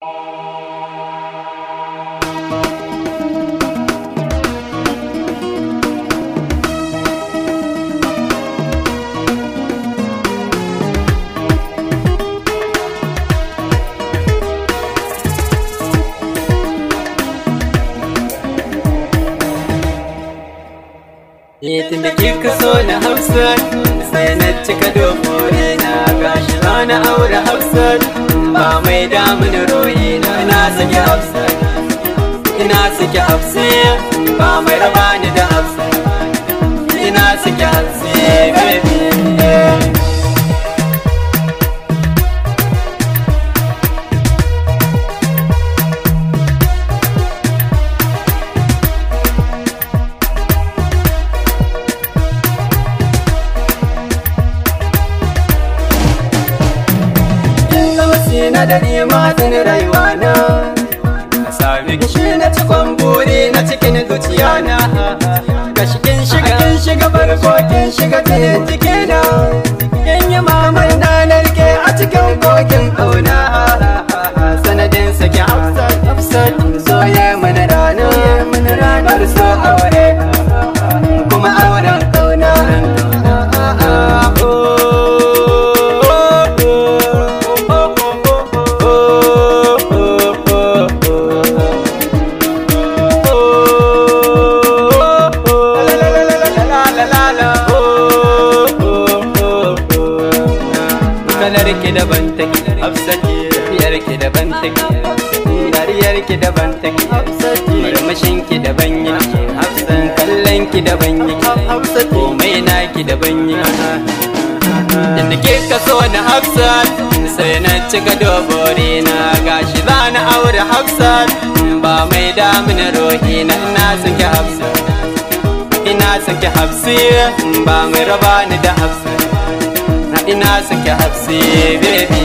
Tun da kika so na Hafsat sai na cika dogore na gashi za na aure Hafsat ba mai damun royi na. Ina saki Hafsat, ina saki Hafsat ba mai raba ni da Hafsat. Ina saki Hafsat baby. Na da nematin rayuwa na Sami shi na cikon buri na cikin zuciya na ga shikin shiga farko kin shiga cikin jikina kin yi mamar na narke a cikin kogin ƙauna sanadin sake Hafsat soye mana rana har so aure kuma auren ƙauna. Kalarki daban take Hafsat, tafiyarki daban take, dariyarki daban take Hafsat, murmushinki daban yake Hafsat, kallonki daban yake Hafsat, komai naki daban yake. Tunda kika so na Hafsat sai na cika dogore na gashi za na aure Hafsat ba mai damun rohi na. Ina saki Hafsat, ina saki Hafsat ba mai raba ni da Hafsat. Ina saki Hafsat baby.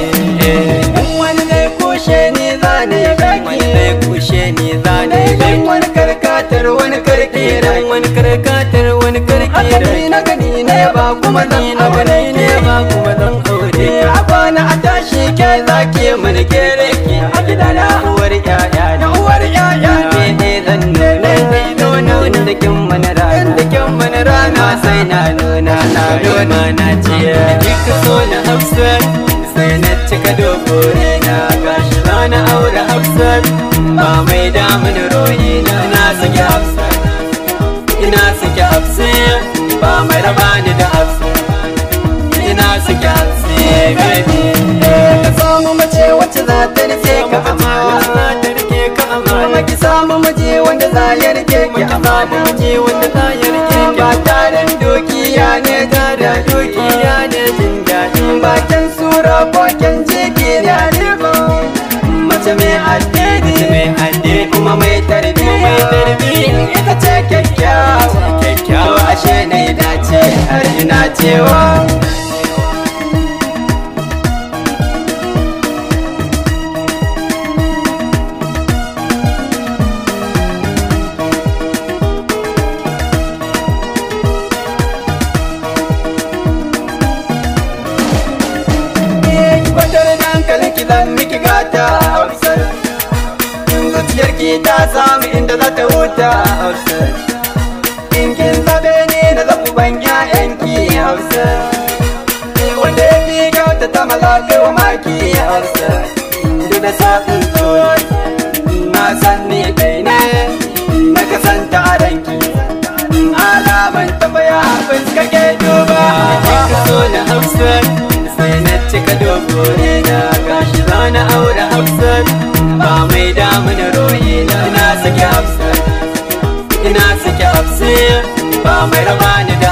Wani zai kushe ni zane baki, wani zai kushe ni zane baki, wani karkatar wani karkira, wani karkatar wani karkira. Akali na gani ne ba kuma zan aure ne ba kuma zan aure. A kwana a tashi ke zaki mana kere ki a gidana Uwar yaya na uwar yaya ke ne zan nuna nuna inda kin mana rana, inda kin mana rana sai na nuna na nuna na ce. Kika so na Hafsat sai na cika dogore na gashi za na aure Hafsat ba mai damun rohi na. Ina saki Hafsat, ina saki Hafsat ba mai raba ni da Hafsat. Ina saki Hafsat baby. Ka samu mace wacce za ta rike ka amana, kuma ki samu miji wanda za ya rike ki amana, ba tarin dukiya ne da dukiya ne jin daɗi, ba kyan sura ko kyan jiki ne riba. Mace mai addini kuma mai tarbiyya ita ce kyakkyawa ashe ne dace har ina cewa ki zan miki gata Hafsat, zuciyarki ta samu inda za ta huta Hafsat, in kin zabe ni na zaɓu ban ƴaƴanki Hafsat, wanda ya fi kyauta ta malakai wa maki Hafsat, duk da sa'in zuwa na san ni kai ne na kasanta a ranki alaman tambaya fuska ke duba. Kika so na Hafsat sai na cika dogore na gashi za na aure Hafsat ba mai damun rohi na. Ina saki Hafsat, ina saki Hafsat ba mai raba ni da